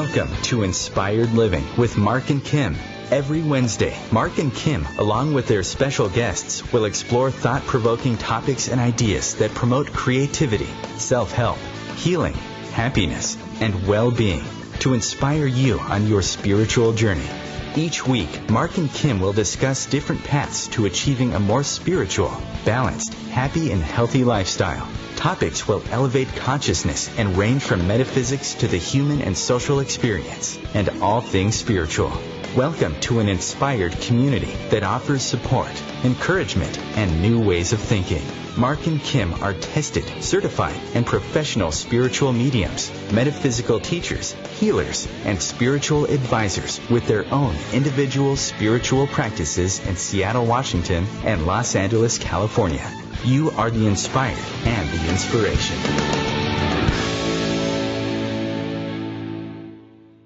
Welcome to Inspired Living with Mark and Kim. Every Wednesday, Mark and Kim, along with their special guests, will explore thought-provoking topics and ideas that promote creativity, self-help, healing, happiness, and well-being to inspire you on your spiritual journey. Each week, Mark and Kim will discuss different paths to achieving a more spiritual, balanced, happy, and healthy lifestyle. Topics will elevate consciousness and range from metaphysics to the human and social experience, and all things spiritual. Welcome to an inspired community that offers support, encouragement, and new ways of thinking. Mark and Kim are tested, certified, and professional spiritual mediums, metaphysical teachers, healers, and spiritual advisors with their own individual spiritual practices in Seattle, Washington, and Los Angeles, California. You are the inspired and the inspiration.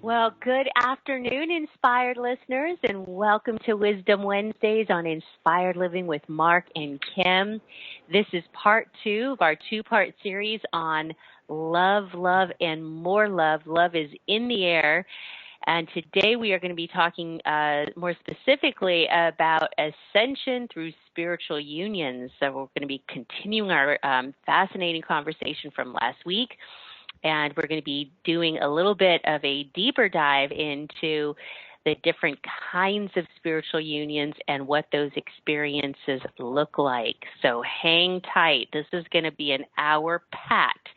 Well, good afternoon, inspired listeners, and welcome to Wisdom Wednesdays on Inspired Living with Mark and Kim. This is part 2 of our 2-part series on love, love, and more love. Love is in the air. And today we are going to be talking more specifically about ascension through spiritual unions. So we're going to be continuing our fascinating conversation from last week. And we're going to be doing a little bit of a deeper dive into the different kinds of spiritual unions and what those experiences look like. So hang tight. This is going to be an hour packed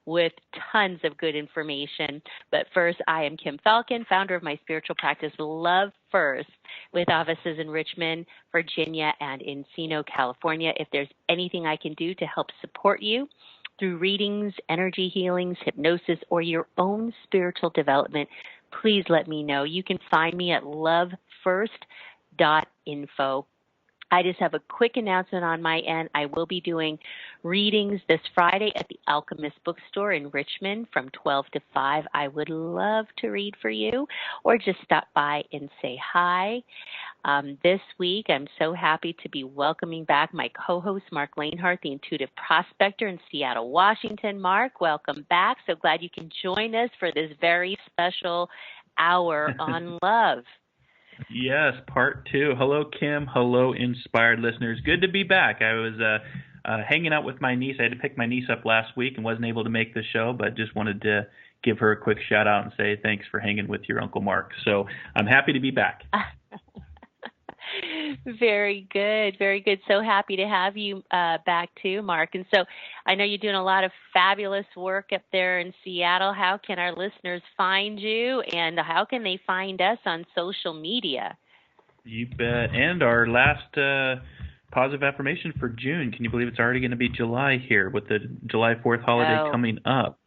with tons of good information. But first, I am Kim Falcon, founder of my spiritual practice, Love First, with offices in Richmond, Virginia, and Encino, California. If there's anything I can do to help support you through readings, energy healings, hypnosis, or your own spiritual development, please let me know. You can find me at lovefirst.info. I just have a quick announcement on my end. I will be doing readings this Friday at the Alchemist Bookstore in Richmond from 12 to 5. I would love to read for you, or just stop by and say hi. This week, I'm so happy to be welcoming back my co-host, Mark Lanehart, the intuitive prospector in Seattle, Washington. Mark, welcome back. So glad you can join us for this very special hour on love. Yes, part 2. Hello, Kim. Hello, inspired listeners. Good to be back. I was hanging out with my niece. I had to pick my niece up last week and wasn't able to make the show, but just wanted to give her a quick shout out and say thanks for hanging with your Uncle Mark. So I'm happy to be back. Very good, very good. So happy to have you back too, Mark. And so I know you're doing a lot of fabulous work up there in Seattle. How can our listeners find you, and how can they find us on social media? You bet. And our last positive affirmation for June. Can you believe it's already going to be July here with the July 4th holiday coming up?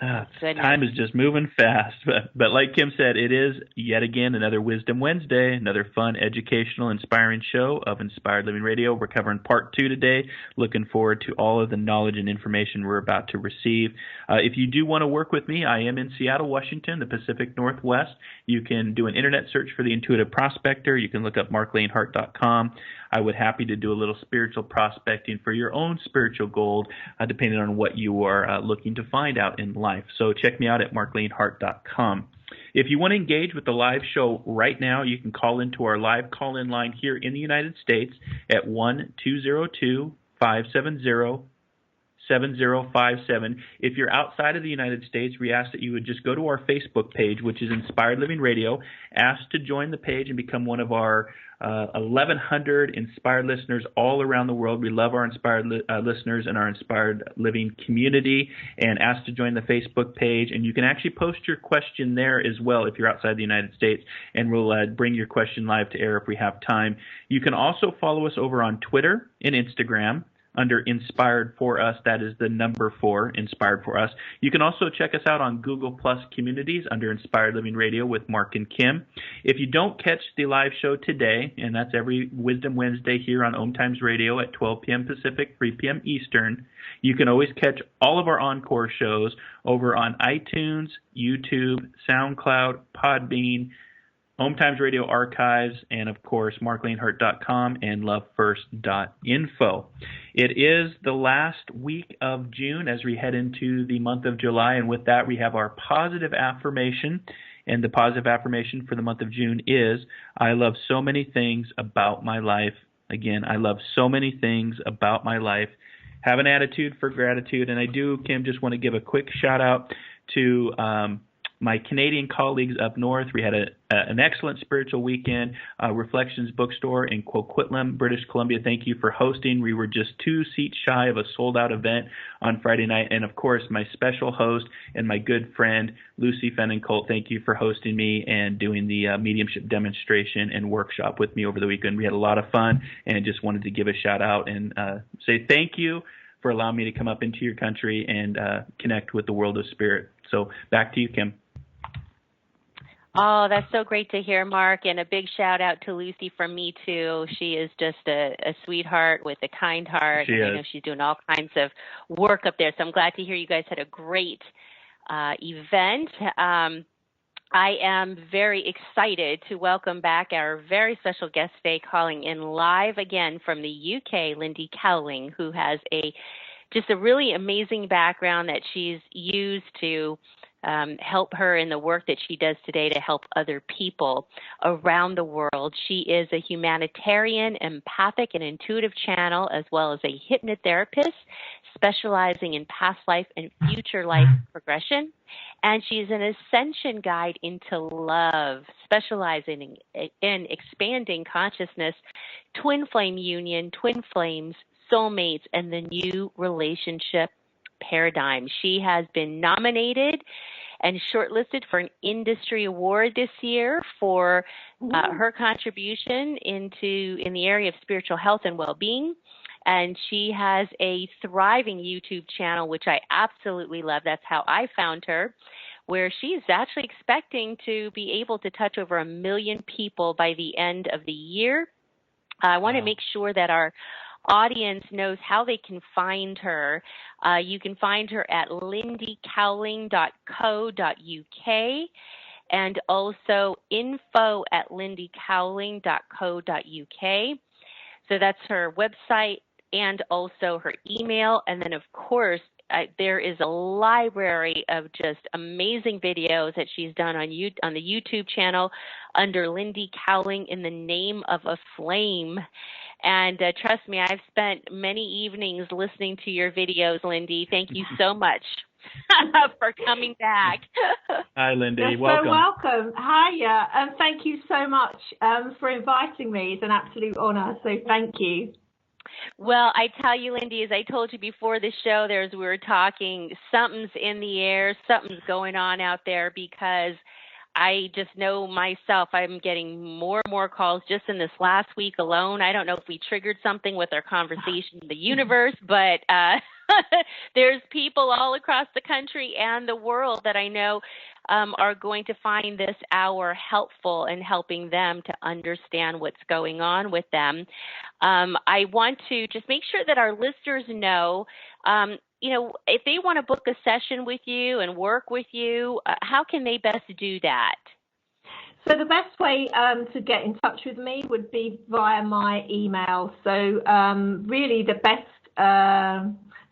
Time is just moving fast. But like Kim said, it is yet again another Wisdom Wednesday, another fun, educational, inspiring show of Inspired Living Radio. We're covering part 2 today. Looking forward to all of the knowledge and information we're about to receive. If you do want to work with me, I am in Seattle, Washington, the Pacific Northwest. You can do an internet search for the Intuitive Prospector. You can look up marklanehart.com. I would happy to do a little spiritual prospecting for your own spiritual gold, depending on what you are looking to find out in life. So check me out at marklanehart.com. If you want to engage with the live show right now, you can call into our live call-in line here in the United States at 1-202-570-7057. If you're outside of the United States, we ask that you would just go to our Facebook page, which is Inspired Living Radio, ask to join the page and become one of our 1,100 inspired listeners all around the world. We love our inspired listeners and our inspired living community, and ask to join the Facebook page. And you can actually post your question there as well if you're outside the United States, and we'll bring your question live to air if we have time. You can also follow us over on Twitter and Instagram under Inspired For Us. That is the number 4, Inspired For Us. You can also check us out on Google Plus Communities under Inspired Living Radio with Mark and Kim. If you don't catch the live show today, and that's every Wisdom Wednesday here on OMTimes Radio at 12 p.m. Pacific, 3 p.m. Eastern, you can always catch all of our encore shows over on iTunes, YouTube, SoundCloud, Podbean, OMTimes Radio Archives, and of course, marklanehart.com and lovefirst.info. It is the last week of June as we head into the month of July, and with that, we have our positive affirmation. And the positive affirmation for the month of June is, I love so many things about my life. Again, I love so many things about my life. Have an attitude for gratitude. And I do, Kim, just want to give a quick shout out to my Canadian colleagues up north. We had an excellent spiritual weekend. Reflections Bookstore in Coquitlam, British Columbia. Thank you for hosting. We were just 2 seats shy of a sold-out event on Friday night. And, of course, my special host and my good friend, Lucy Fennon-Colt, thank you for hosting me and doing the mediumship demonstration and workshop with me over the weekend. We had a lot of fun, and just wanted to give a shout-out and say thank you for allowing me to come up into your country and connect with the world of spirit. So back to you, Kim. Oh, that's so great to hear, Mark, and a big shout out to Lucy from me too. She is just a sweetheart with a kind heart. She is. I know she's doing all kinds of work up there, so I'm glad to hear you guys had a great event. I am very excited to welcome back our very special guest today, calling in live again from the UK, Lindy Cowling, who has just a really amazing background that she's used to help her in the work that she does today to help other people around the world. She is a humanitarian, empathic, and intuitive channel, as well as a hypnotherapist, specializing in past life and future life progression. And she's an ascension guide into love, specializing in expanding consciousness, twin flame union, twin flames, soulmates, and the new relationship paradigm. She has been nominated and shortlisted for an industry award this year for her contribution in the area of spiritual health and well-being. And she has a thriving YouTube channel, which I absolutely love. That's how I found her, where she's actually expecting to be able to touch over 1 million people by the end of the year. I want to make sure that our audience knows how they can find her. You can find her at lindycowling.co.uk and also info@lindycowling.co.uk. So that's her website and also her email. And then, of course, there is a library of just amazing videos that she's done on the YouTube channel under Lindy Cowling, in the Name of a Flame. And trust me, I've spent many evenings listening to your videos, Lindy. Thank you so much for coming back. Hi, Lindy. You're welcome. So welcome. Hiya. And thank you so much for inviting me. It's an absolute honor. So thank you. Well, I tell you, Lindy, as I told you before the show, we were talking, something's in the air, something's going on out there, because I just know myself, I'm getting more and more calls just in this last week alone. I don't know if we triggered something with our conversation in the universe, but there's people all across the country and the world that I know are going to find this hour helpful in helping them to understand what's going on with them. I want to just make sure that our listeners know, if they want to book a session with you and work with you, how can they best do that? So the best way to get in touch with me would be via my email. So really the best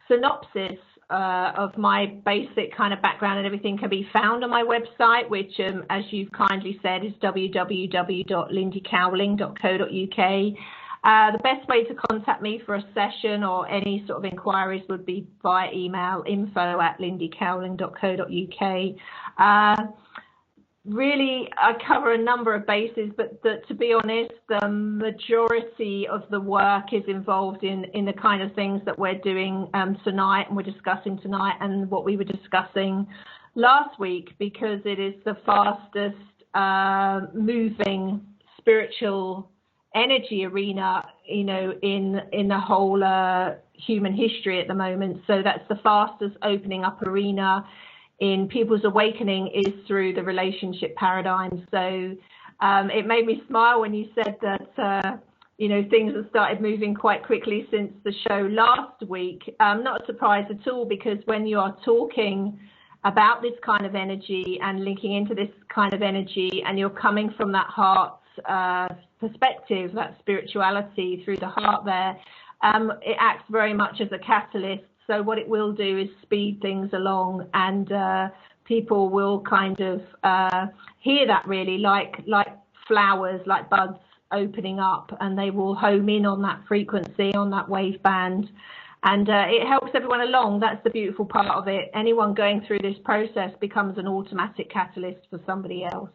synopsis of my basic kind of background and everything can be found on my website, which, as you've kindly said, is www.lindycowling.co.uk. The best way to contact me for a session or any sort of inquiries would be via email, info@lindycowling.co.uk. Really, I cover a number of bases, but to be honest, the majority of the work is involved in the kind of things that we're doing tonight and we're discussing tonight, and what we were discussing last week, because it is the fastest moving spiritual energy arena, in the whole human history at the moment. So that's the fastest opening up arena in people's awakening, is through the relationship paradigm. So it made me smile when you said that, things have started moving quite quickly since the show last week. Not a surprise at all, because when you are talking about this kind of energy and linking into this kind of energy, and you're coming from that heart perspective, that spirituality through the heart there, it acts very much as a catalyst. So what it will do is speed things along, and people will kind of hear that really like flowers, like buds opening up, and they will home in on that frequency, on that wave band. And it helps everyone along. That's the beautiful part of it. Anyone going through this process becomes an automatic catalyst for somebody else.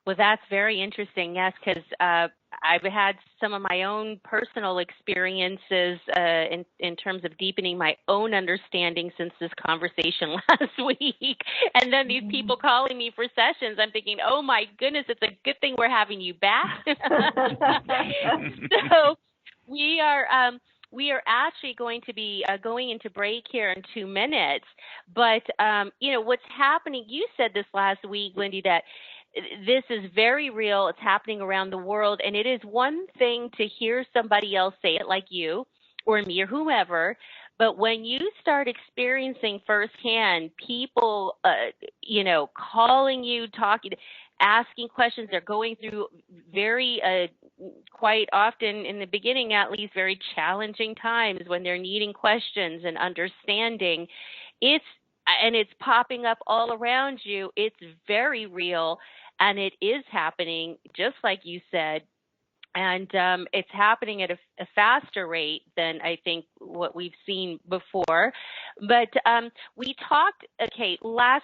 Well, that's very interesting, yes, because I've had some of my own personal experiences in terms of deepening my own understanding since this conversation last week. And then these people calling me for sessions, I'm thinking, oh, my goodness, it's a good thing we're having you back. So we are actually going to be going into break here in 2 minutes. But, what's happening, you said this last week, Lindy, that this is very real. It's happening around the world. And it is one thing to hear somebody else say it, like you or me or whomever. But when you start experiencing firsthand people, calling you, talking, asking questions, they're going through very, quite often in the beginning, at least, very challenging times when they're needing questions and understanding. It's popping up all around you. It's very real. And it is happening, just like you said, and it's happening at a faster rate than I think what we've seen before. But last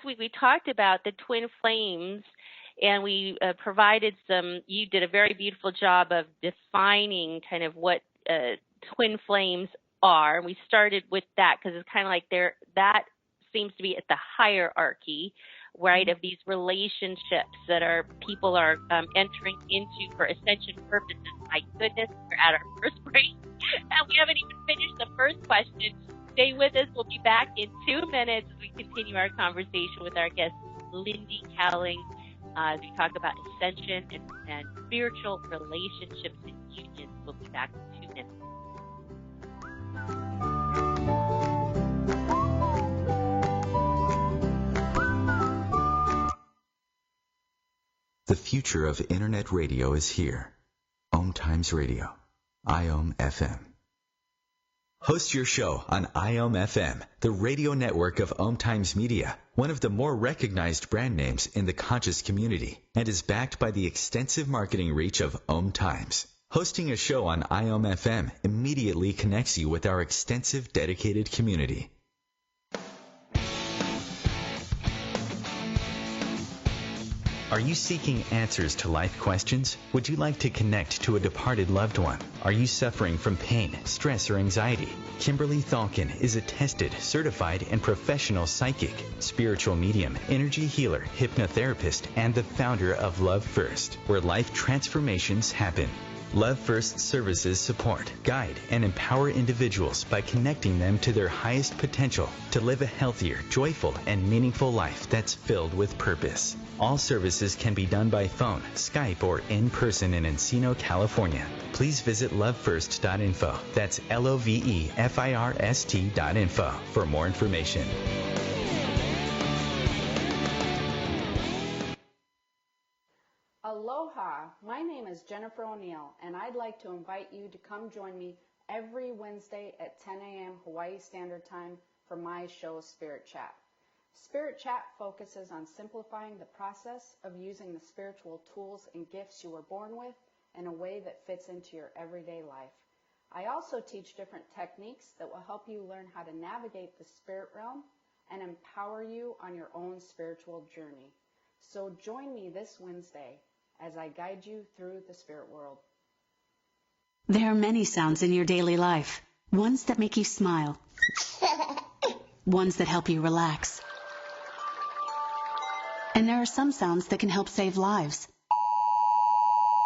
week we talked about the twin flames, and we provided you did a very beautiful job of defining kind of what twin flames are. We started with that because it's kind of like that seems to be at the hierarchy, right, of these relationships that people are entering into for ascension purposes. My goodness, we're at our first break, and we haven't even finished the first question. Stay with us. We'll be back in 2 minutes as we continue our conversation with our guest, Lindy Cowling, as we talk about ascension and spiritual relationships and unions. We'll be back in 2 minutes. The future of Internet radio is here. OMTimes Radio, IOM FM. Host your show on IOM FM, the radio network of OMTimes Media, one of the more recognized brand names in the conscious community, and is backed by the extensive marketing reach of OMTimes. Hosting a show on IOM FM immediately connects you with our extensive dedicated community. Are you seeking answers to life questions? Would you like to connect to a departed loved one? Are you suffering from pain, stress, or anxiety? Kimberly Thalkin is a tested, certified, and professional psychic, spiritual medium, energy healer, hypnotherapist, and the founder of Love First, where life transformations happen. Love First services support, guide, and empower individuals by connecting them to their highest potential to live a healthier, joyful, and meaningful life that's filled with purpose. All services can be done by phone, Skype, or in person in Encino, California. Please visit lovefirst.info. That's LOVEFIRST.info for more information. Aloha, my name is Jennifer O'Neill, and I'd like to invite you to come join me every Wednesday at 10 a.m. Hawaii Standard Time for my show, Spirit Chat. Spirit Chat focuses on simplifying the process of using the spiritual tools and gifts you were born with in a way that fits into your everyday life. I also teach different techniques that will help you learn how to navigate the spirit realm and empower you on your own spiritual journey. So join me this Wednesday as I guide you through the spirit world. There are many sounds in your daily life. Ones that make you smile. Ones that help you relax. And there are some sounds that can help save lives.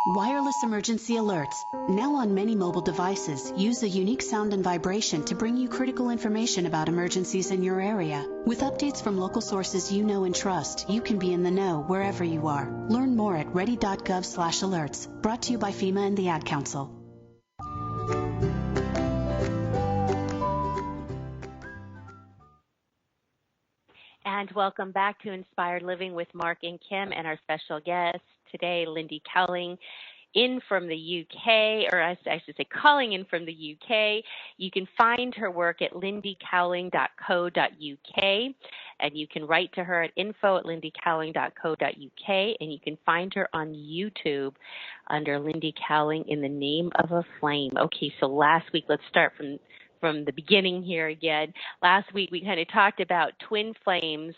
Wireless emergency alerts, now on many mobile devices, use a unique sound and vibration to bring you critical information about emergencies in your area. With updates from local sources you know and trust, you can be in the know wherever you are. Learn more at ready.gov/alerts. Brought to you by FEMA and the Ad Council. And welcome back to Inspired Living with Mark and Kim and our special guest today, Lindy Cowling, in from the UK, or I should say calling in from the UK. You can find her work at lindycowling.co.uk, and you can write to her at info@lindycowling.co.uk, and you can find her on YouTube under Lindy Cowling in the Name of a Flame. Okay, so last week, let's start from the beginning here again. Last week we kind of talked about twin flames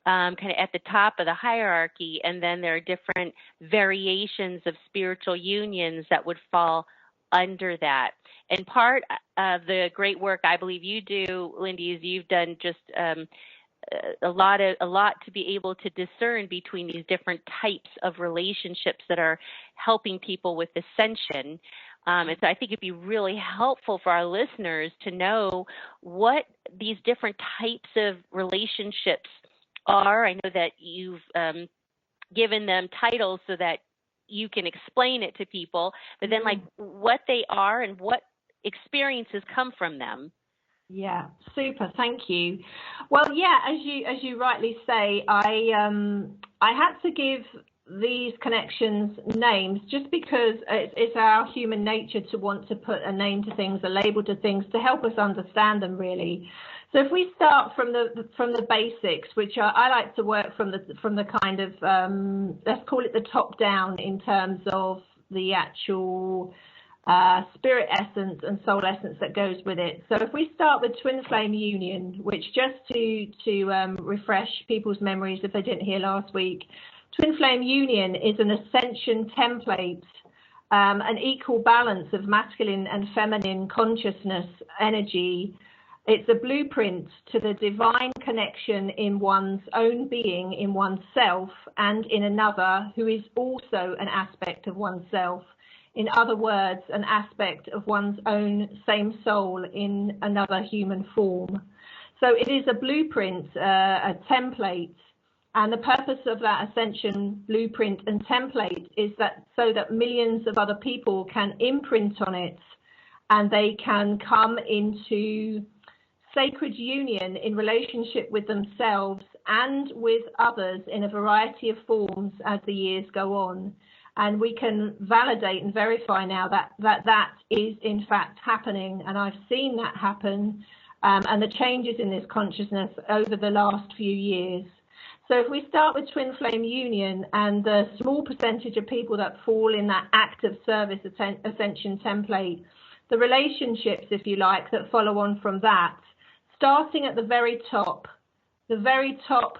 kind of at the top of the hierarchy, and then there are different variations of spiritual unions that would fall under that. And part of the great work I believe you do, Lindy, is you've done just a lot to be able to discern between these different types of relationships that are helping people with ascension. And so I think it'd be really helpful for our listeners to know what these different types of relationships are. I know that you've given them titles so that you can explain it to people, but then like what they are and what experiences come from them. Yeah, super. Thank you. Well, yeah, as you rightly say, I had to give these connections names just because it's our human nature to want to put a name to things, a label to things, to help us understand them, really. So if we start from the basics, which I like to work from the kind of let's call it the top down in terms of the actual spirit essence and soul essence that goes with it. So if we start with twin flame union, which just to refresh people's memories if they didn't hear last week, twin flame union is an ascension template, an equal balance of masculine and feminine consciousness energy. It's a blueprint to the divine connection in one's own being, in oneself, and in another who is also an aspect of oneself. In other words, an aspect of one's own same soul in another human form. So it is a blueprint, a template. And the purpose of that ascension blueprint and template is that so that millions of other people can imprint on it, and they can come into sacred union in relationship with themselves and with others in a variety of forms as the years go on. And we can validate and verify now that is in fact happening. And I've seen that happen and the changes in this consciousness over the last few years. So if we start with twin flame union and the small percentage of people that fall in that active service ascension template, the relationships, if you like, that follow on from that, starting at the very top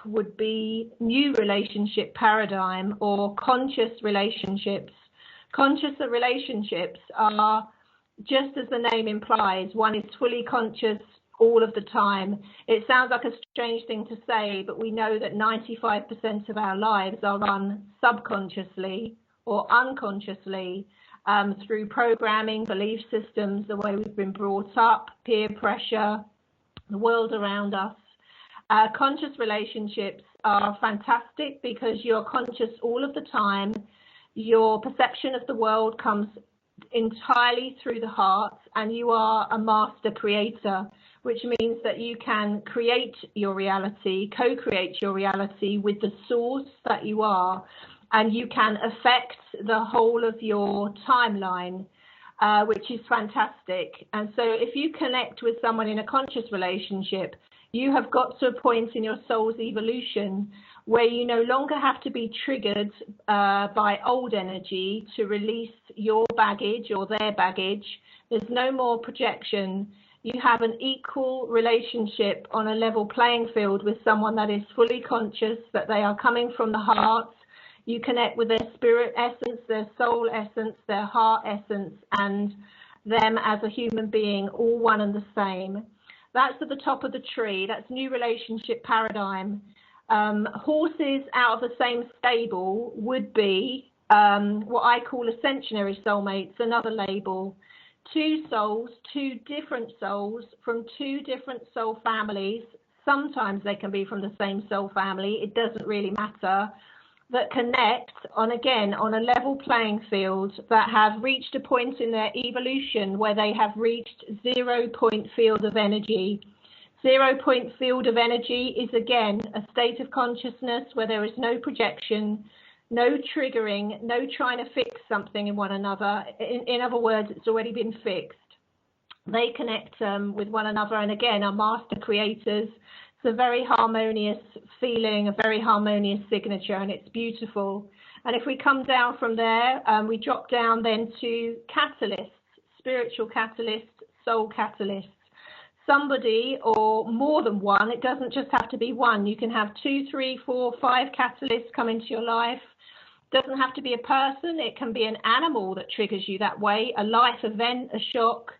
would be new relationship paradigm or conscious relationships. Conscious relationships are, just as the name implies, one is fully conscious all of the time. It sounds like a strange thing to say, but we know that 95% of our lives are run subconsciously or unconsciously through programming, belief systems, the way we've been brought up, peer pressure, the world around us. Conscious relationships are fantastic because you're conscious all of the time. Your perception of the world comes entirely through the heart, and you are a master creator, which means that you can create your reality, co-create your reality with the source that you are, and you can affect the whole of your timeline, which is fantastic. And so if you connect with someone in a conscious relationship, you have got to a point in your soul's evolution where you no longer have to be triggered by old energy to release your baggage or their baggage. There's no more projection. You have an equal relationship on a level playing field with someone that is fully conscious, that they are coming from the heart. You connect with their spirit essence, their soul essence, their heart essence, and them as a human being, all one and the same. That's at the top of the tree. That's new relationship paradigm. Horses out of the same stable would be what I call ascensionary soulmates, another label. Two souls, two different souls from two different soul families. Sometimes they can be from the same soul family. It doesn't really matter. That connect on a level playing field, that have reached a point in their evolution where they have reached 0 point field of energy. 0 point field of energy is, again, a state of consciousness where there is no projection, no triggering, no trying to fix something in one another. In other words, it's already been fixed. They connect with one another, and again, are master creators. It's a very harmonious feeling, a very harmonious signature, and it's beautiful. And if we come down from there, we drop down then to catalysts, spiritual catalysts, soul catalysts. Somebody or more than one, it doesn't just have to be one. You can have 2, 3, 4, 5 catalysts come into your life. It doesn't have to be a person. It can be an animal that triggers you that way, a life event, a shock.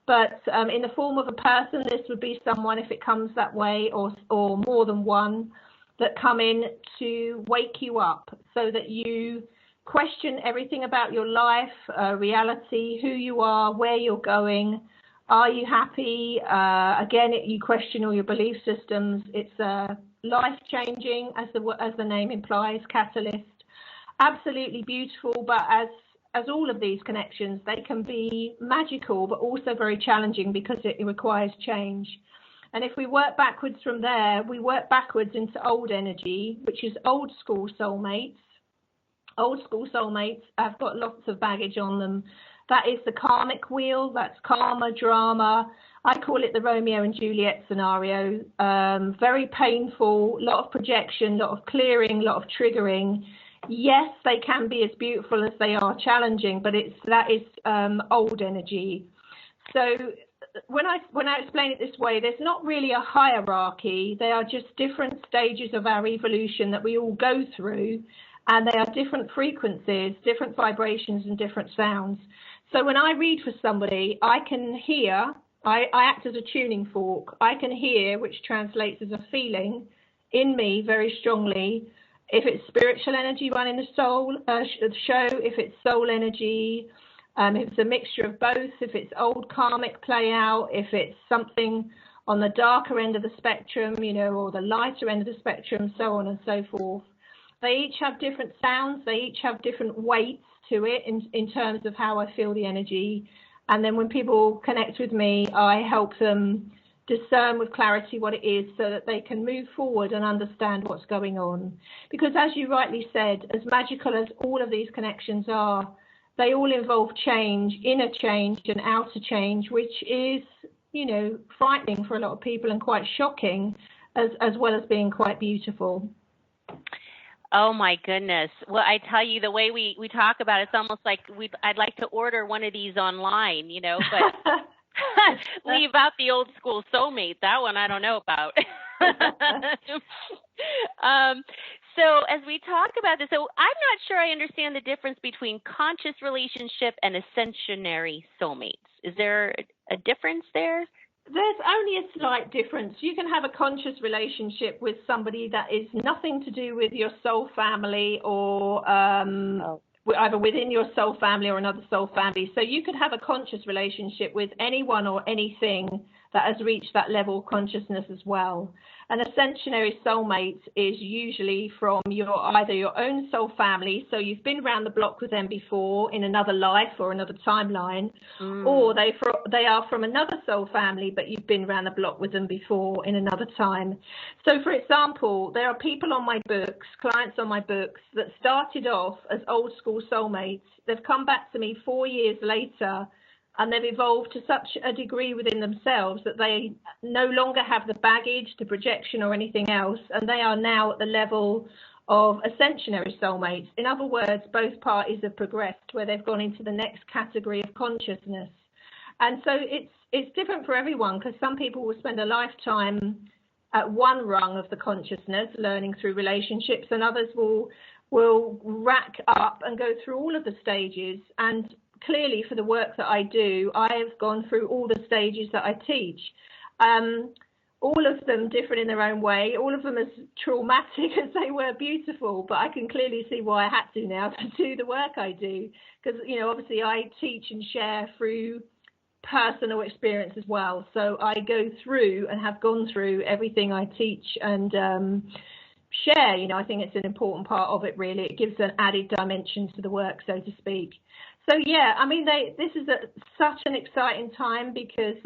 But in the form of a person, this would be someone, if it comes that way, or more than one, that come in to wake you up so that you question everything about your life, reality, who you are, where you're going. Are you happy? Again, you question all your belief systems. It's life-changing, as the name implies, catalyst. Absolutely beautiful, but as all of these connections, they can be magical, but also very challenging because it requires change. And if we work backwards from there, we work backwards into old energy, which is old school soulmates. Old school soulmates have got lots of baggage on them. That is the karmic wheel. That's karma, drama. I call it the Romeo and Juliet scenario. Very painful, a lot of projection, a lot of clearing, a lot of triggering. Yes, they can be as beautiful as they are challenging, but that is old energy. So when I explain it this way, there's not really a hierarchy. They are just different stages of our evolution that we all go through, and they are different frequencies, different vibrations, and different sounds. So when I read for somebody, I can hear, I act as a tuning fork. I can hear, which translates as a feeling in me very strongly, if it's spiritual energy running the soul show, if it's soul energy, if it's a mixture of both, if it's old karmic play out, if it's something on the darker end of the spectrum, or the lighter end of the spectrum, so on and so forth. They each have different sounds. They each have different weights to it in terms of how I feel the energy. And then when people connect with me, I help them discern with clarity what it is so that they can move forward and understand what's going on. Because as you rightly said, as magical as all of these connections are, they all involve change, inner change and outer change, which is, frightening for a lot of people and quite shocking, as well as being quite beautiful. Oh my goodness. Well, I tell you, the way we talk about it, it's almost like I'd like to order one of these online, but leave out the old school soulmate. That one I don't know about. So as we talk about this, so I'm not sure I understand the difference between conscious relationship and ascensionary soulmates. Is there a difference there? There's only a slight difference. You can have a conscious relationship with somebody that is nothing to do with your soul family or either within your soul family or another soul family. So you could have a conscious relationship with anyone or anything that has reached that level of consciousness as well. An ascensionary soulmate is usually from either your own soul family, so you've been around the block with them before in another life or another timeline, or they are from another soul family, but you've been around the block with them before in another time. So, for example, there are people on my books, clients on my books, that started off as old school soulmates. They've come back to me 4 years later, and they've evolved to such a degree within themselves that they no longer have the baggage, the projection or anything else, and they are now at the level of ascensionary soulmates. In other words, both parties have progressed where they've gone into the next category of consciousness. And so it's different for everyone, because some people will spend a lifetime at one rung of the consciousness, learning through relationships, and others will rack up and go through all of the stages. And clearly, for the work that I do, I have gone through all the stages that I teach. All of them different in their own way, all of them as traumatic as they were beautiful, but I can clearly see why I had to now to do the work I do, because, obviously I teach and share through personal experience as well. So I go through and have gone through everything I teach and share. I think it's an important part of it, really. It gives an added dimension to the work, so to speak. So, yeah, I mean, this is such an exciting time, because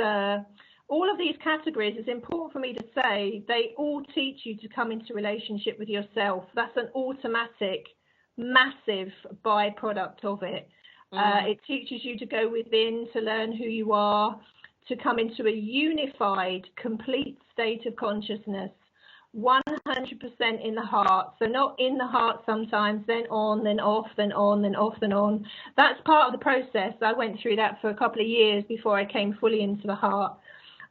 all of these categories, it's important for me to say, they all teach you to come into relationship with yourself. That's an automatic, massive byproduct of it. It teaches you to go within, to learn who you are, to come into a unified, complete state of consciousness, 100% in the heart. So not in the heart sometimes, then on, then off, then on, then off, then on. That's part of the process. I went through that for a couple of years before I came fully into the heart.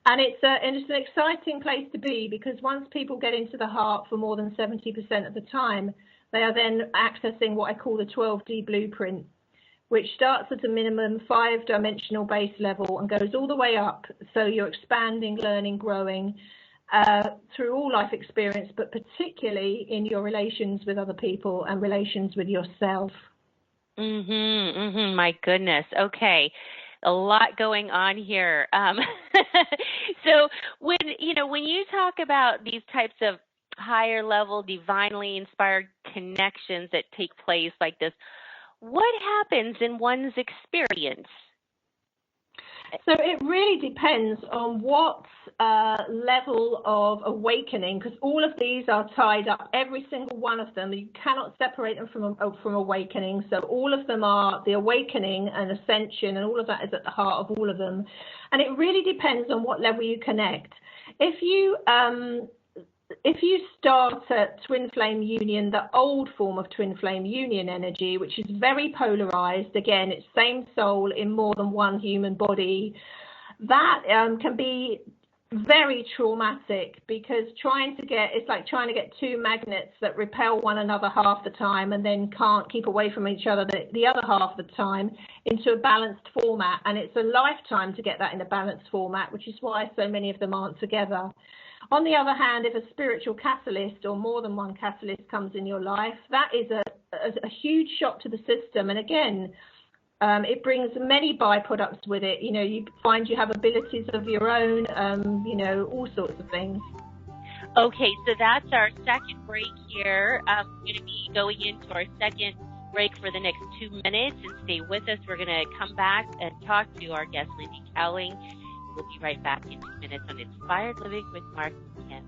And it's an exciting place to be, because once people get into the heart for more than 70% of the time, they are then accessing what I call the 12D blueprint, which starts at a minimum 5-dimensional base level and goes all the way up. So you're expanding, learning, growing through all life experience, but particularly in your relations with other people and relations with yourself. My goodness. Okay. A lot going on here. So when you talk about these types of higher level, divinely inspired connections that take place like this, what happens in one's experience? So it really depends on what level of awakening, because all of these are tied up, every single one of them. You cannot separate them from awakening. So all of them are the awakening and ascension, and all of that is at the heart of all of them. And it really depends on what level you connect. If you start at twin flame union, the old form of twin flame union energy, which is very polarized, again, it's same soul in more than one human body, that can be very traumatic, because it's like trying to get two magnets that repel one another half the time and then can't keep away from each other the other half of the time into a balanced format. And it's a lifetime to get that in a balanced format, which is why so many of them aren't together. On the other hand, if a spiritual catalyst or more than one catalyst comes in your life, that is a huge shock to the system. And again, it brings many byproducts with it. You find you have abilities of your own, all sorts of things. Okay, so that's our second break here. We're going to be going into our second break for the next 2 minutes, and stay with us. We're going to come back and talk to our guest, Lindy Cowling. We'll be right back in 2 minutes on Inspired Living with Mark and Kim.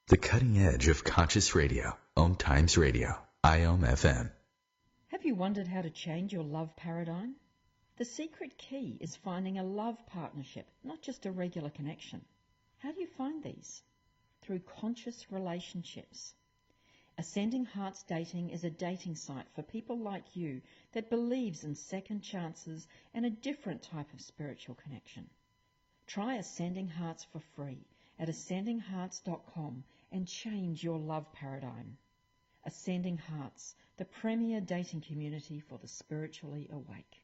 The cutting edge of conscious radio. OMTimes Radio. IOM FM. Have you wondered how to change your love paradigm? The secret key is finding a love partnership, not just a regular connection. How do you find these? Through conscious relationships. Ascending Hearts Dating is a dating site for people like you that believes in second chances and a different type of spiritual connection. Try Ascending Hearts for free at ascendinghearts.com and change your love paradigm. Ascending Hearts, the premier dating community for the spiritually awake.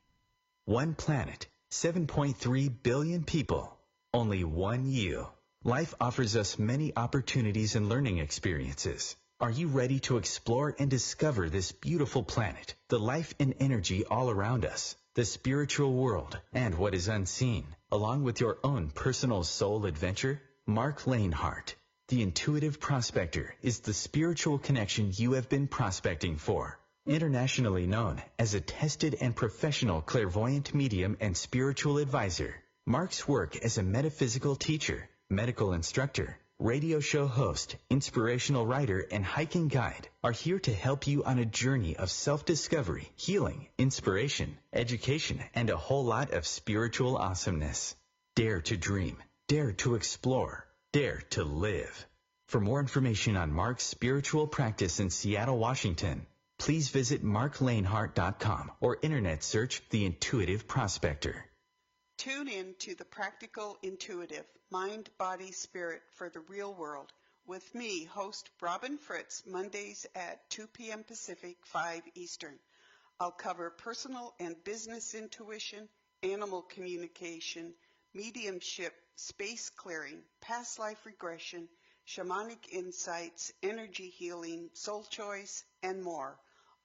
One planet, 7.3 billion people, only one you. Life offers us many opportunities and learning experiences. Are you ready to explore and discover this beautiful planet, the life and energy all around us, the spiritual world, and what is unseen, along with your own personal soul adventure? Mark Lanehart, the intuitive prospector, is the spiritual connection you have been prospecting for. Internationally known as a tested and professional clairvoyant medium and spiritual advisor, Mark's work as a metaphysical teacher, medical instructor, radio show host, inspirational writer, and hiking guide are here to help you on a journey of self-discovery, healing, inspiration, education, and a whole lot of spiritual awesomeness. Dare to dream. Dare to explore. Dare to live. For more information on Mark's spiritual practice in Seattle, Washington, please visit marklanehart.com or internet search The Intuitive Prospector. Tune in to The Practical Intuitive, Mind, Body, Spirit for the Real World with me, host Robin Fritz, Mondays at 2 p.m. Pacific, 5 Eastern. I'll cover personal and business intuition, animal communication, mediumship, space clearing, past life regression, shamanic insights, energy healing, soul choice, and more,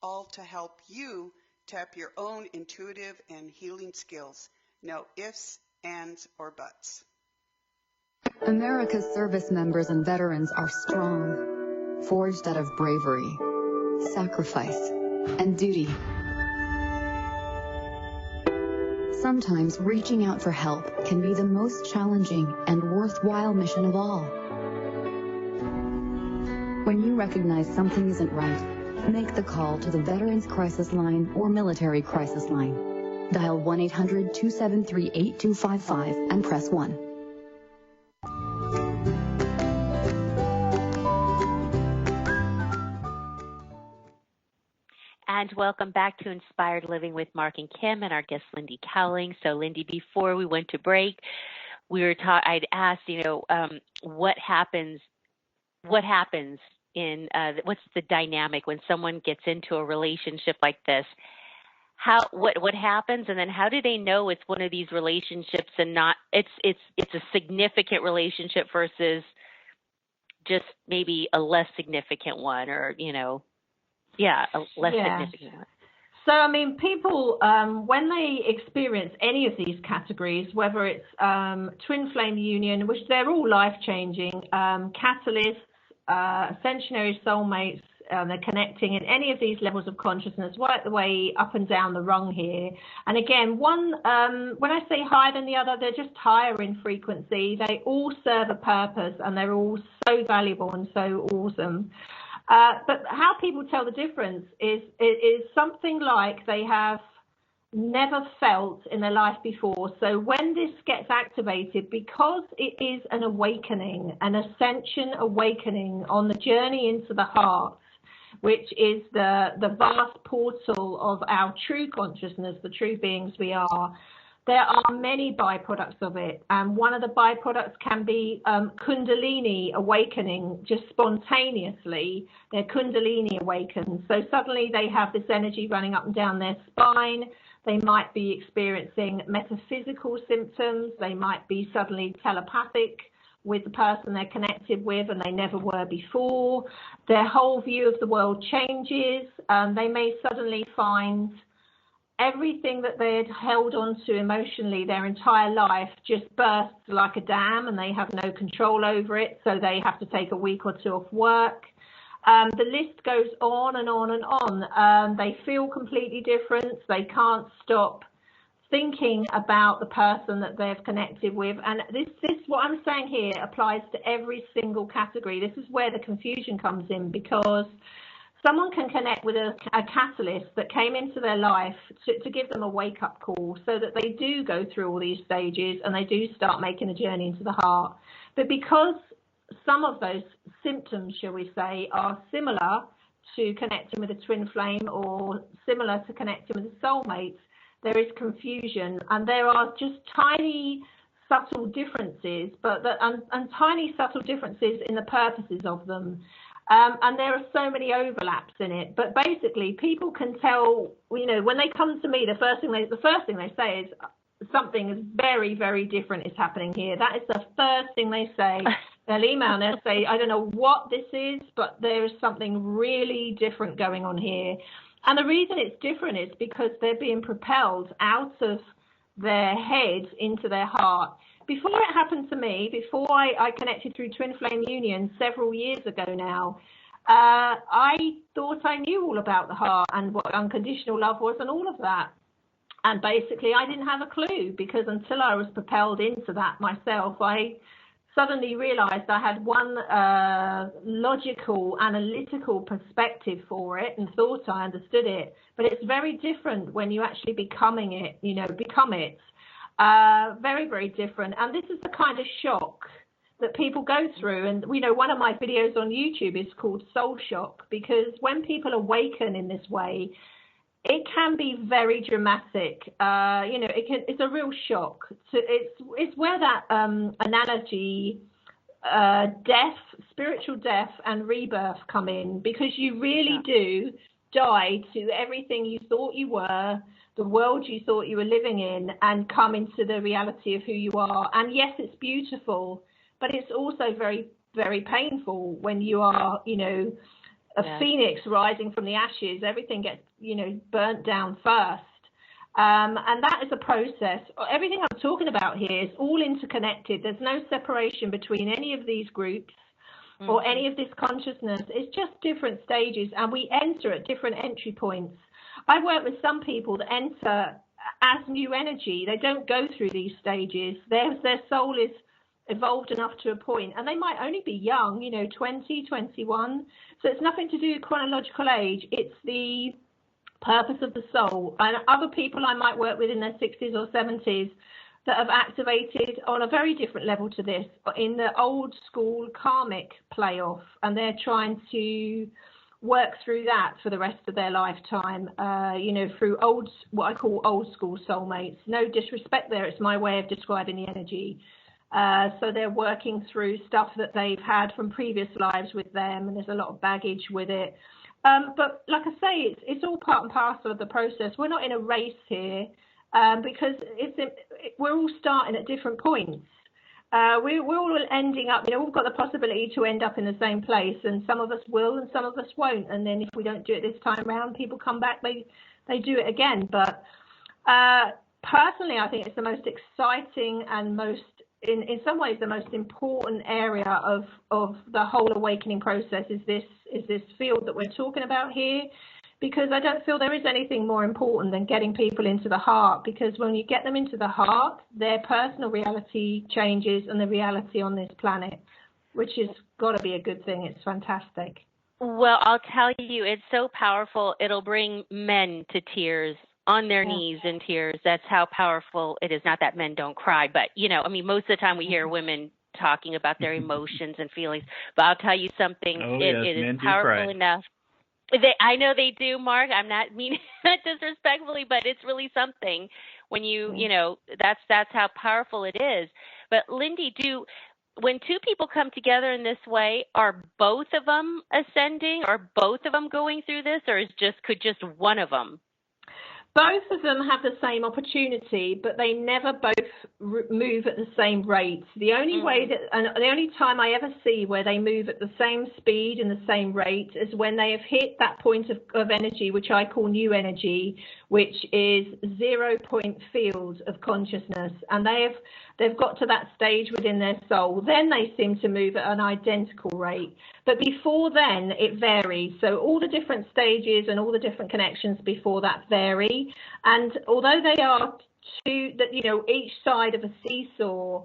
all to help you tap your own intuitive and healing skills. No ifs, ands, or buts. America's service members and veterans are strong. forged out of bravery, sacrifice, and duty. Sometimes reaching out for help can be the most challenging and worthwhile mission of all. When you recognize something isn't right, make the call to the Veterans Crisis Line or Military Crisis Line. Dial 1-800-273-8255 and press 1. And welcome back to Inspired Living with Mark and Kim and our guest Lindy Cowling. So, Lindy, before we went to break, I'd asked, what happens in what's the dynamic when someone gets into a relationship like this? What happens, and then how do they know it's one of these relationships and not it's a significant relationship versus just maybe a less significant one, or a less significant one? So, I mean, people, when they experience any of these categories, whether it's twin flame union, which they're all life-changing, catalysts, ascensionary soulmates, they're connecting in any of these levels of consciousness, right the way up and down the rung here. And again, one, when I say higher than the other, they're just higher in frequency. They all serve a purpose, and they're all so valuable and so awesome. But how people tell the difference is something like they have never felt in their life before. So when this gets activated, because it is an awakening, an ascension awakening on the journey into the heart, which is the vast portal of our true consciousness, the true beings we are, there are many byproducts of it. And one of the byproducts can be Kundalini awakening just spontaneously. Their Kundalini awakens. So suddenly they have this energy running up and down their spine. They might be experiencing metaphysical symptoms. They might be suddenly telepathic with the person they're connected with, and they never were before. Their whole view of the world changes. They may suddenly find everything that they had held on to emotionally their entire life just bursts like a dam, and they have no control over it, so they have to take a week or two off work. The list goes on and on and on. They feel completely different. They can't stop thinking about the person that they've connected with. And this what I'm saying here applies to every single category. This is where the confusion comes in, because someone can connect with a catalyst that came into their life to give them a wake-up call, so that they do go through all these stages and they do start making a journey into the heart. But because some of those symptoms, shall we say, are similar to connecting with a twin flame or similar to connecting with a soulmate, there is confusion, and there are just tiny subtle differences, and tiny subtle differences in the purposes of them. And there are so many overlaps in it. But basically, people can tell, when they come to me, the first thing they say is something is very, very different is happening here. That is the first thing they say. They'll email and they'll say, I don't know what this is, but there is something really different going on here. And the reason it's different is because they're being propelled out of their head into their heart. Before it happened to me, before I connected through Twin Flame Union several years ago now, I thought I knew all about the heart and what unconditional love was and all of that. And basically, I didn't have a clue, because until I was propelled into that myself, I suddenly realized I had one logical, analytical perspective for it and thought I understood it. But it's very different when you actually become it. Very, very different. And this is the kind of shock that people go through. And, one of my videos on YouTube is called Soul Shock, because when people awaken in this way, it can be very dramatic. It's a real shock. So it's where that analogy, spiritual death and rebirth come in, because you really do die to everything you thought you were, the world you thought you were living in, and come into the reality of who you are. And yes, it's beautiful, but it's also very, very painful when you are, a phoenix rising from the ashes. Everything gets, burnt down first. And that is a process. Everything I'm talking about here is all interconnected. There's no separation between any of these groups. or any of this consciousness. It's just different stages, and we enter at different entry points. I work with some people that enter as new energy. They don't go through these stages. Their soul is evolved enough to a point, and they might only be young, 20, 21. So it's nothing to do with chronological age. It's the purpose of the soul. And other people I might work with in their 60s or 70s that have activated on a very different level to this, in the old school karmic playoff, and they're trying to work through that for the rest of their lifetime, through what I call old school soulmates. No disrespect there, it's my way of describing the energy. So they're working through stuff that they've had from previous lives with them, and there's a lot of baggage with it. But like I say, it's all part and parcel of the process. We're not in a race here, because we're all starting at different points. We're all ending up, we've got the possibility to end up in the same place, and some of us will and some of us won't. And then if we don't do it this time around, people come back, they do it again. But personally, I think it's the most exciting and in some ways the most important area of the whole awakening process is this field that we're talking about here, because I don't feel there is anything more important than getting people into the heart, because when you get them into the heart, their personal reality changes and the reality on this planet, which has got to be a good thing. It's fantastic. Well, I'll tell you, it's so powerful. It'll bring men to tears, on their knees in tears. That's how powerful it is. Not that men don't cry, but, most of the time we hear women talking about their emotions and feelings. But I'll tell you something, it is powerful enough. I know they do, Mark. I'm not meaning that disrespectfully, but it's really something when that's how powerful it is. But Lindy, when two people come together in this way, are both of them ascending? Are both of them going through this, or could just one of them? Both of them have the same opportunity, but they never both move at the same rate. The only the only time I ever see where they move at the same speed and the same rate is when they have hit that point of energy, which I call new energy, which is 0 point field of consciousness, and they've got to that stage within their soul. Then they seem to move at an identical rate. But before then, it varies. So all the different stages and all the different connections before that vary. And although they are each side of a seesaw,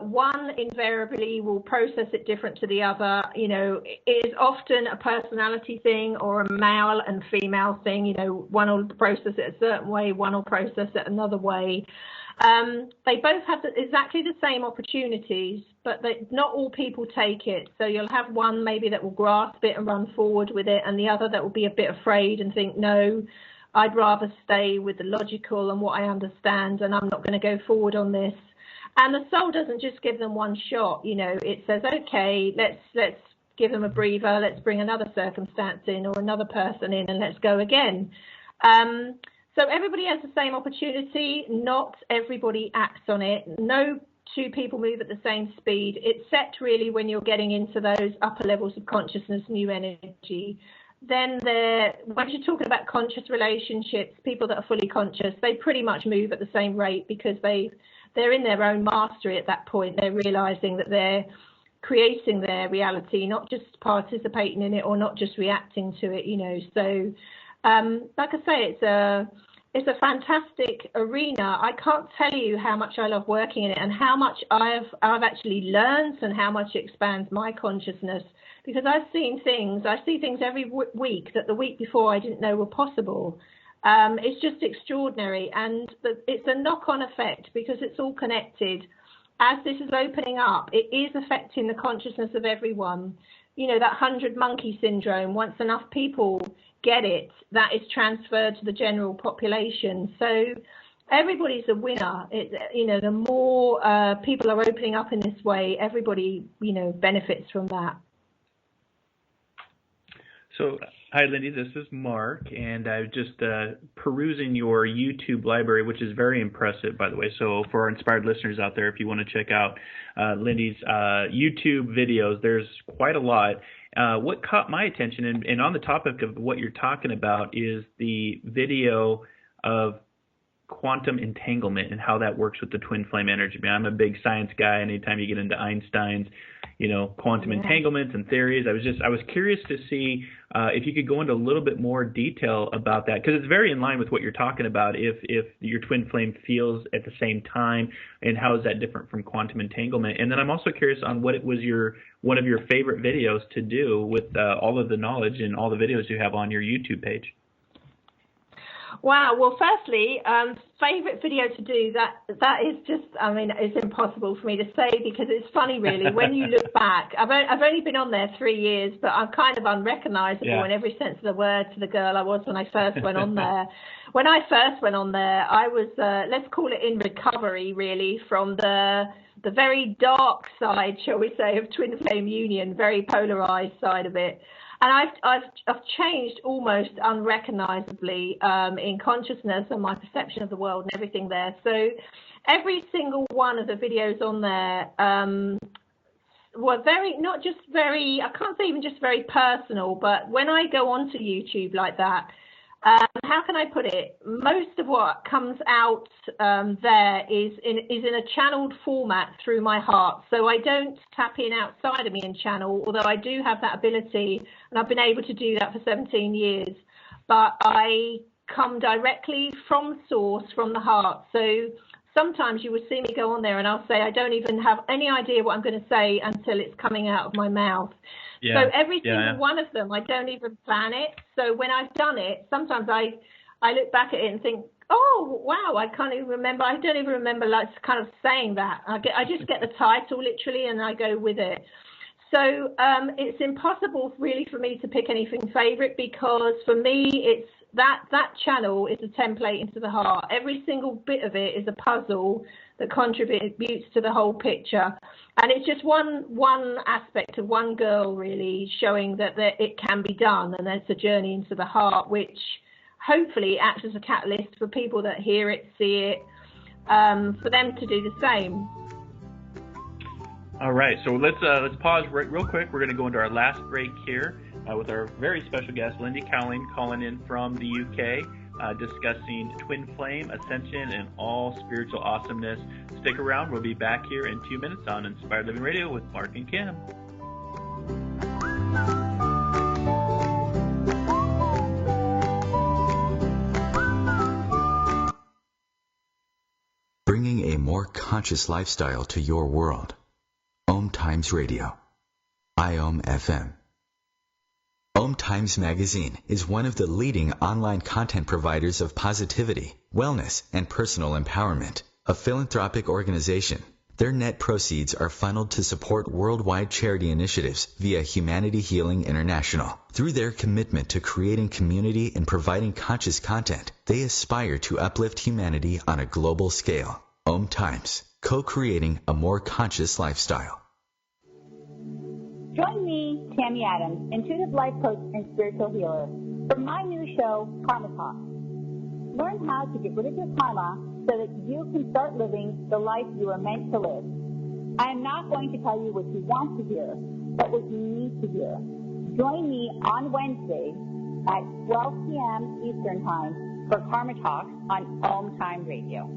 one invariably will process it different to the other. It is often a personality thing or a male and female thing. One will process it a certain way, one will process it another way. They both have exactly the same opportunities, but not all people take it. So you'll have one maybe that will grasp it and run forward with it, and the other that will be a bit afraid and think, no, I'd rather stay with the logical and what I understand, and I'm not going to go forward on this. And the soul doesn't just give them one shot. It says, okay, let's give them a breather, let's bring another circumstance in or another person in, and let's go again. So everybody has the same opportunity. Not everybody acts on it. No two people move at the same speed. It's set really when you're getting into those upper levels of consciousness, new energy. Then once you're talking about conscious relationships, people that are fully conscious, they pretty much move at the same rate, because they're in their own mastery at that point. They're realizing that they're creating their reality, not just participating in it or not just reacting to it, So like I say, it's a fantastic arena. I can't tell you how much I love working in it and how much I've actually learned and how much it expands my consciousness, because I see things every week that the week before I didn't know were possible. It's just extraordinary, and it's a knock-on effect because it's all connected. As this is opening up, it is affecting the consciousness of everyone. That 100 monkey syndrome, once enough people get it, that is transferred to the general population. So everybody's a winner. The more people are opening up in this way, everybody, benefits from that. So, hi, Lindy. This is Mark, and I'm just perusing your YouTube library, which is very impressive, by the way. So for our inspired listeners out there, if you want to check out Lindy's YouTube videos, there's quite a lot. What caught my attention, and on the topic of what you're talking about, is the video of quantum entanglement and how that works with the twin flame energy. I'm a big science guy, and anytime you get into Einstein's, quantum entanglements and theories. I was curious to see if you could go into a little bit more detail about that, because it's very in line with what you're talking about. If your twin flame feels at the same time, and how is that different from quantum entanglement? And then I'm also curious on what it was one of your favorite videos to do with all of the knowledge and all the videos you have on your YouTube page. Wow. Well, firstly, favorite video to do, that is just, it's impossible for me to say, because it's funny, really. When you look back, I've only been on there 3 years, but I'm kind of unrecognizable in every sense of the word to the girl I was when I first went on there. When I first went on there, I was, let's call it in recovery, really, from the very dark side, shall we say, of twin flame union, very polarized side of it. And I've changed almost unrecognizably in consciousness and my perception of the world and everything there. So every single one of the videos on there were not just very, I can't say even just very personal, but when I go onto YouTube like that, how can I put it? Most of what comes out there is in a channeled format through my heart. So I don't tap in outside of me and channel, although I do have that ability, and I've been able to do that for 17 years. But I come directly from source, from the heart. So sometimes you will see me go on there and I'll say I don't even have any idea what I'm going to say until it's coming out of my mouth. So every single one of them, I don't even plan it. So when I've done it, sometimes I look back at it and think, oh, wow, I can't even remember. I don't even remember kind of saying that. I just get the title literally and I go with it. So it's impossible really for me to pick anything favorite, because for me, it's that channel is a template into the heart. Every single bit of it is a puzzle that contributes to the whole picture. And it's just one aspect of one girl really showing that it can be done. And it's a journey into the heart, which hopefully acts as a catalyst for people that hear it, see it, for them to do the same. All right, so let's pause real quick. We're going to go into our last break here with our very special guest, Lindy Cowling, calling in from the UK, discussing twin flame, ascension, and all spiritual awesomeness. Stick around. We'll be back here in 2 minutes on Inspired Living Radio with Mark and Kim. Bringing a more conscious lifestyle to your world. OMTimes Radio. IOM FM. OMTimes Magazine is one of the leading online content providers of positivity, wellness, and personal empowerment. A philanthropic organization, their net proceeds are funneled to support worldwide charity initiatives via Humanity Healing International. Through their commitment to creating community and providing conscious content, they aspire to uplift humanity on a global scale. OMTimes, co-creating a more conscious lifestyle. Join me, Tammy Adams, intuitive life coach and spiritual healer, for my new show, Karma Talk. Learn how to get rid of your karma so that you can start living the life you are meant to live. I am not going to tell you what you want to hear, but what you need to hear. Join me on Wednesday at 12 p.m. Eastern Time for Karma Talk on OMTime Radio.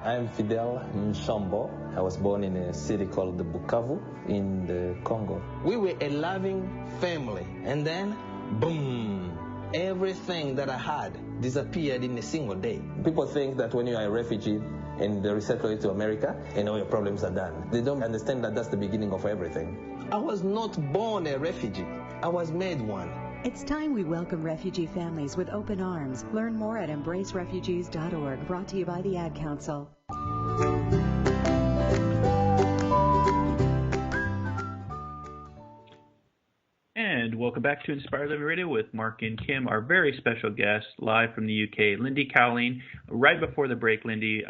I'm Fidel Nsombo. I was born in a city called Bukavu in the Congo. We were a loving family, and then, boom, everything that I had disappeared in a single day. People think that when you are a refugee and they resettle you to America and all your problems are done, they don't understand that that's the beginning of everything. I was not born a refugee. I was made one. It's time we welcome refugee families with open arms. Learn more at embracerefugees.org, brought to you by the Ad Council. And welcome back to Inspired Living Radio with Mark and Kim, our very special guest, live from the UK, Lindy Cowling. Right before the break, Lindy,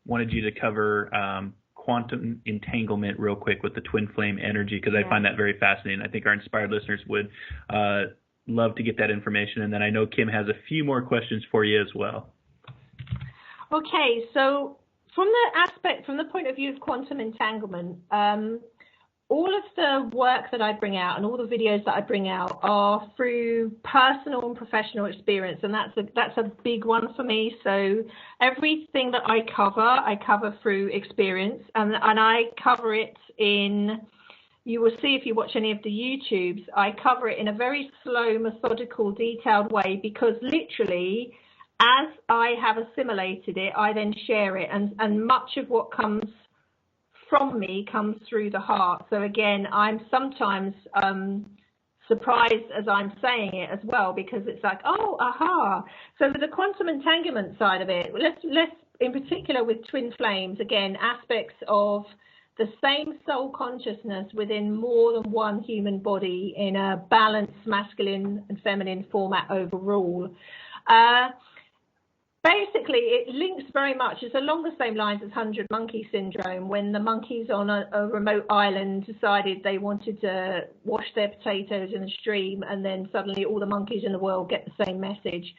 wanted you to cover quantum entanglement real quick with the twin flame energy, because I find that very fascinating. I think our inspired listeners would love to get that information. And then I know Kim has a few more questions for you as well. Okay, so from the point of view of quantum entanglement, all of the work that I bring out and all the videos that I bring out are through personal and professional experience, and that's a big one for me. So everything that I cover through experience, and I cover it in, you will see if you watch any of the YouTubes, I cover it in a very slow, methodical, detailed way, because literally as I have assimilated it, I then share it, and much of what comes from me comes through the heart. So again, I'm sometimes surprised as I'm saying it as well, because it's like, oh, aha. So with the quantum entanglement side of it, let's in particular with twin flames, again, aspects of the same soul consciousness within more than one human body in a balanced masculine and feminine format overall. Basically, it links very much, it's along the same lines as 100 Monkey Syndrome, when the monkeys on a remote island decided they wanted to wash their potatoes in a stream, and then suddenly all the monkeys in the world get the same message.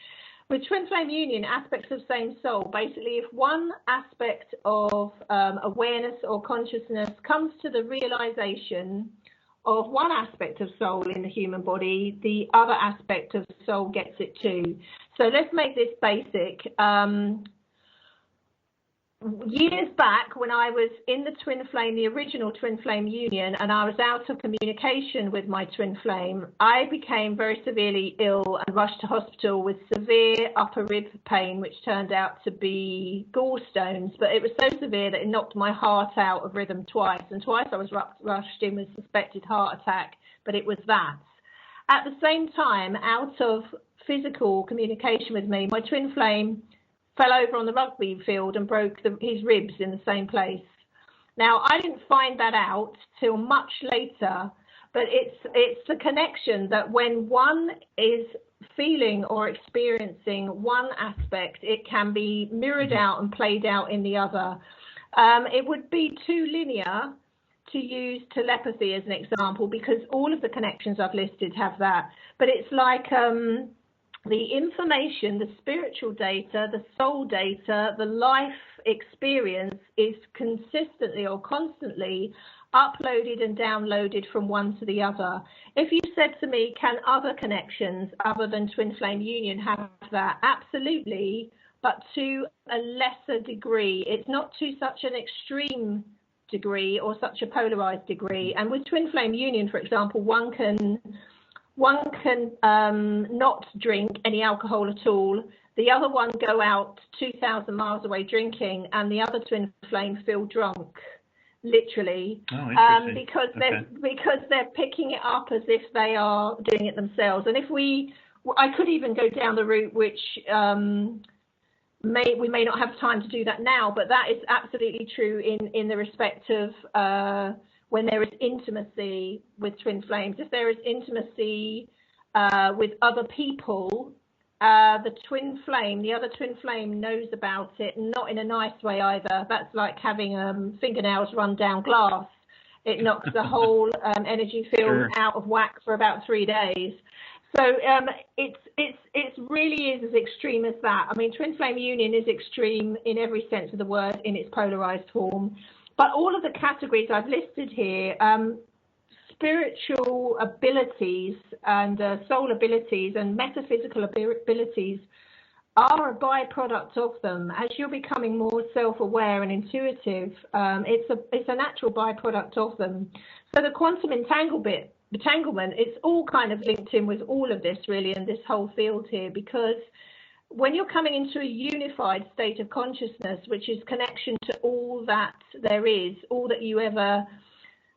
With twin flame union, aspects of same soul, basically if one aspect of awareness or consciousness comes to the realization of one aspect of soul in the human body, the other aspect of soul gets it too. So let's make this basic. Years back, when I was in the twin flame, the original twin flame union, and I was out of communication with my twin flame, I became very severely ill and rushed to hospital with severe upper rib pain, which turned out to be gallstones. But it was so severe that it knocked my heart out of rhythm twice. And twice I was rushed in with suspected heart attack, but it was that. At the same time, out of physical communication with me, my twin flame fell over on the rugby field and broke his ribs in the same place. Now, I didn't find that out till much later, but it's the connection that when one is feeling or experiencing one aspect, it can be mirrored out and played out in the other. It would be too linear to use telepathy as an example, because all of the connections I've listed have that. But it's like the information, the spiritual data, the soul data, the life experience is consistently or constantly uploaded and downloaded from one to the other. If you said to me, can other connections other than twin flame union have that? Absolutely, but to a lesser degree. It's not to such an extreme degree or such a polarized degree. And with twin flame union, for example, one can not drink any alcohol at all. The other one go out 2,000 miles away drinking, and the other twin flame feel drunk, literally, because they're picking it up as if they are doing it themselves. And I could even go down the route which we may not have time to do that now, but that is absolutely true in the respect of when there is intimacy with twin flames. If there is intimacy with other people, the other twin flame knows about it, not in a nice way either. That's like having fingernails run down glass. It knocks the whole energy field out of whack for about 3 days. So it really is as extreme as that. I mean, twin flame union is extreme in every sense of the word in its polarized form. But all of the categories I've listed here, spiritual abilities and soul abilities and metaphysical abilities are a byproduct of them. As you're becoming more self-aware and intuitive, it's a natural byproduct of them. So the quantum entanglement, it's all kind of linked in with all of this really, in this whole field here, because when you're coming into a unified state of consciousness, which is connection to all that there is, all that you ever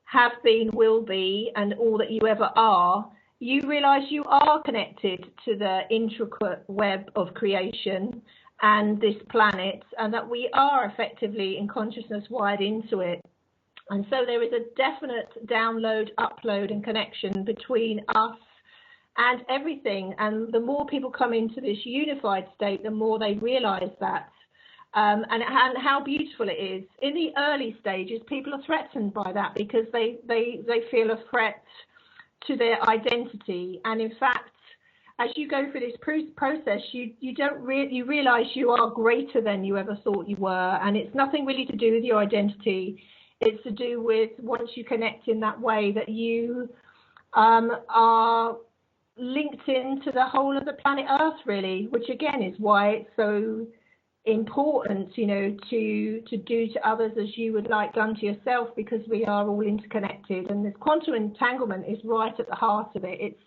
have been, will be, and all that you ever are, you realize you are connected to the intricate web of creation and this planet, and that we are effectively in consciousness wired into it. And so there is a definite download, upload, and connection between us and everything. And the more people come into this unified state, the more they realize that. And how beautiful it is. In the early stages, people are threatened by that because they feel a threat to their identity. And in fact, as you go through this process, you realize you are greater than you ever thought you were. And it's nothing really to do with your identity. It's to do with once you connect in that way that you are linked into the whole of the planet Earth, really, which again is why it's so important, you know, to do to others as you would like done to yourself, because we are all interconnected, and this quantum entanglement is right at the heart of it.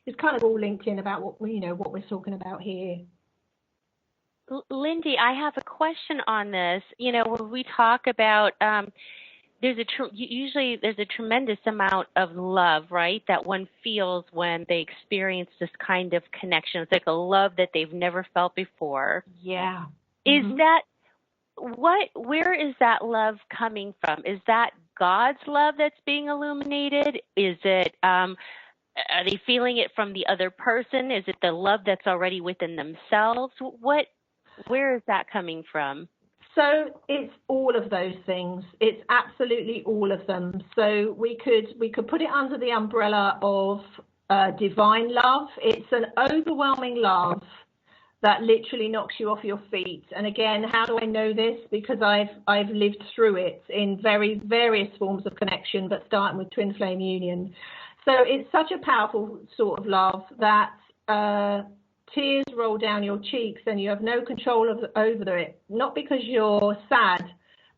It's kind of all linked in about what we're talking about here. Lindy, I have a question on this. You know, when we talk about usually there's a tremendous amount of love, right, that one feels when they experience this kind of connection. It's like a love that they've never felt before. Yeah. Is that where is that love coming from? Is that God's love that's being illuminated? Is it are they feeling it from the other person? Is it the love that's already within themselves? Where is that coming from? So it's all of those things. It's absolutely all of them. So we could put it under the umbrella of divine love. It's an overwhelming love that literally knocks you off your feet. And again, how do I know this? Because I've lived through it in very various forms of connection, but starting with twin flame union. So it's such a powerful sort of love that tears roll down your cheeks and you have no control over it, not because you're sad,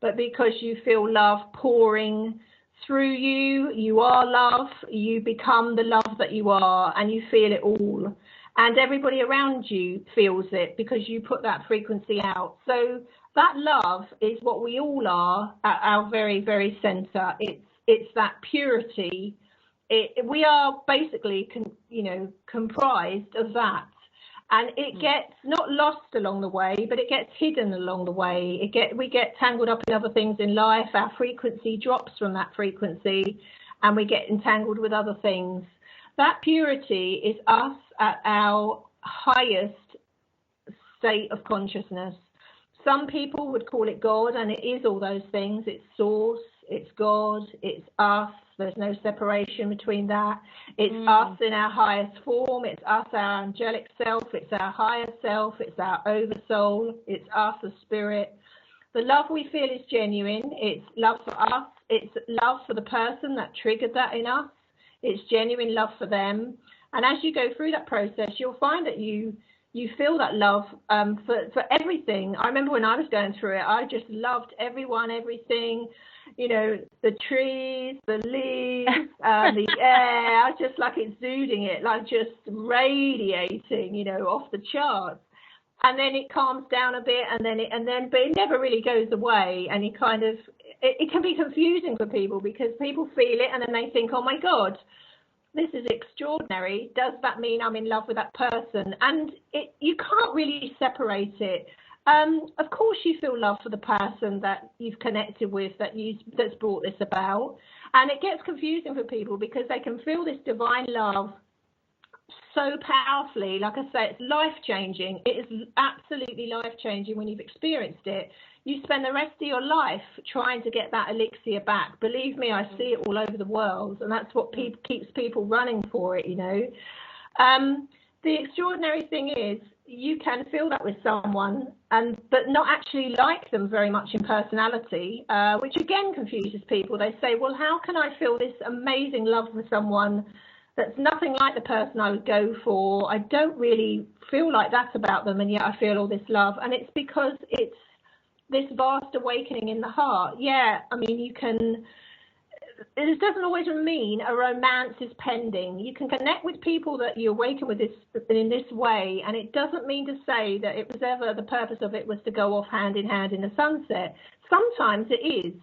but because you feel love pouring through you. You are love. You become the love that you are, and you feel it all. And everybody around you feels it because you put that frequency out. So that love is what we all are at our very, very center. It's that purity. We are basically, comprised of that. And it gets not lost along the way, but it gets hidden along the way. We get tangled up in other things in life. Our frequency drops from that frequency, and we get entangled with other things. That purity is us at our highest state of consciousness. Some people would call it God, and it is all those things. It's source, it's God, it's us. There's no separation between that. It's us in our highest form. It's us, our angelic self. It's our higher self. It's our oversoul. It's us, the spirit. The love we feel is genuine. It's love for us. It's love for the person that triggered that in us. It's genuine love for them. And as you go through that process, you'll find that you feel that love for everything. I remember when I was going through it, I just loved everyone, everything. You know, the trees, the leaves, the air. I just like exuding it, like just radiating, off the charts. And then it calms down a bit, but it never really goes away. And it can be confusing for people because people feel it and then they think, oh my God, this is extraordinary. Does that mean I'm in love with that person? And you can't really separate it. Of course you feel love for the person that you've connected with, that's brought this about. And it gets confusing for people because they can feel this divine love so powerfully. Like I say, it's life-changing. It is absolutely life-changing when you've experienced it. You spend the rest of your life trying to get that elixir back. Believe me, I see it all over the world, and that's what keeps people running for it, The extraordinary thing is you can feel that with someone, but not actually like them very much in personality, which again confuses people. They say, well, how can I feel this amazing love for someone that's nothing like the person I would go for? I don't really feel like that about them, and yet I feel all this love. And it's because it's this vast awakening in the heart. Yeah, I mean, it doesn't always mean a romance is pending. You can connect with people that you awaken with in this way, and it doesn't mean to say that it was ever the purpose of it was to go off hand in hand in the sunset. Sometimes it is,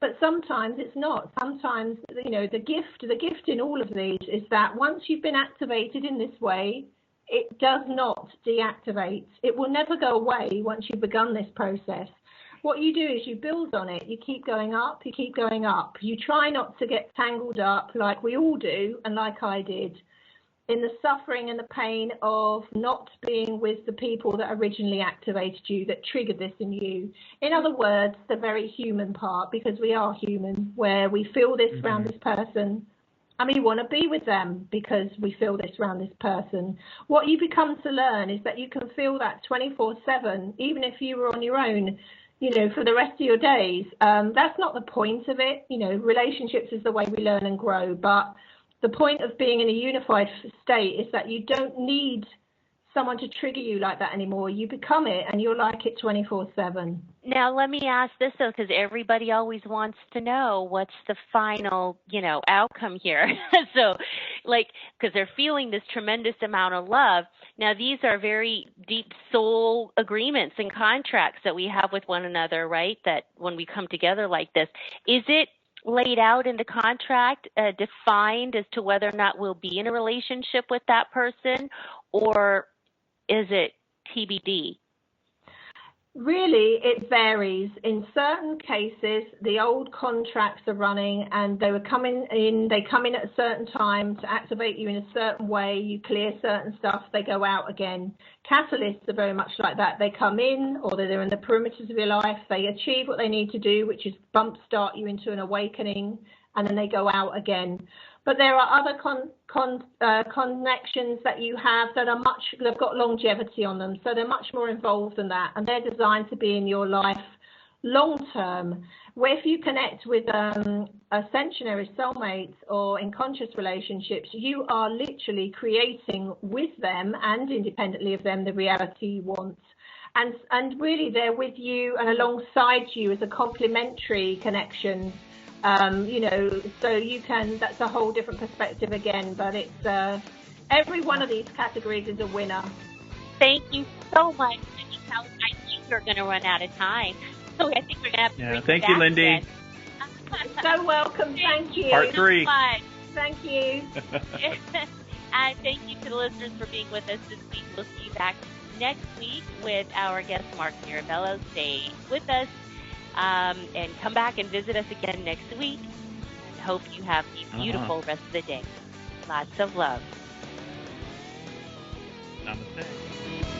but sometimes it's not. Sometimes, the gift in all of these is that once you've been activated in this way, it does not deactivate. It will never go away once you've begun this process. What you do is you build on it. You keep going up. You keep going up. You try not to get tangled up like we all do and like I did in the suffering and the pain of not being with the people that originally activated you, that triggered this in you. In other words, the very human part, because we are human, where we feel this around this person and we want to be with them because we feel this around this person. What you become to learn is that you can feel that 24/7, even if you were on your own. for the rest of your days. That's not the point of it. Relationships is the way we learn and grow. But the point of being in a unified state is that you don't need someone to trigger you like that anymore. You become it, and you're like it 24/7. Now, let me ask this, though, because everybody always wants to know what's the final, outcome here. So, because they're feeling this tremendous amount of love. Now, these are very deep soul agreements and contracts that we have with one another, right? That when we come together like this, is it laid out in the contract, defined as to whether or not we'll be in a relationship with that person, or is it TBD? Really, it varies. In certain cases, the old contracts are running and they come in at a certain time to activate you in a certain way. You clear certain stuff, they go out again. Catalysts are very much like that. They come in, or they're in the perimeters of your life. They achieve what they need to do, which is bump start you into an awakening, and then they go out again. But there are other connections that you have that are they've got longevity on them. So they're much more involved than that. And they're designed to be in your life long term. Where if you connect with ascensionary soulmates or in conscious relationships, you are literally creating with them and independently of them the reality you want. And really they're with you and alongside you as a complementary connection. So you can, that's a whole different perspective again, but it's, every one of these categories is a winner. Thank you so much, Lindy Cowling. I think we're going to run out of time. So I think we're going to have to bring thank you you, Lindy. You're so welcome. Thank you. Part 3. Thank you. And thank you to the listeners for being with us this week. We'll see you back next week with our guest, Mark Mirabello. Stay with us. And come back and visit us again next week. And hope you have a beautiful rest of the day. Lots of love. Namaste.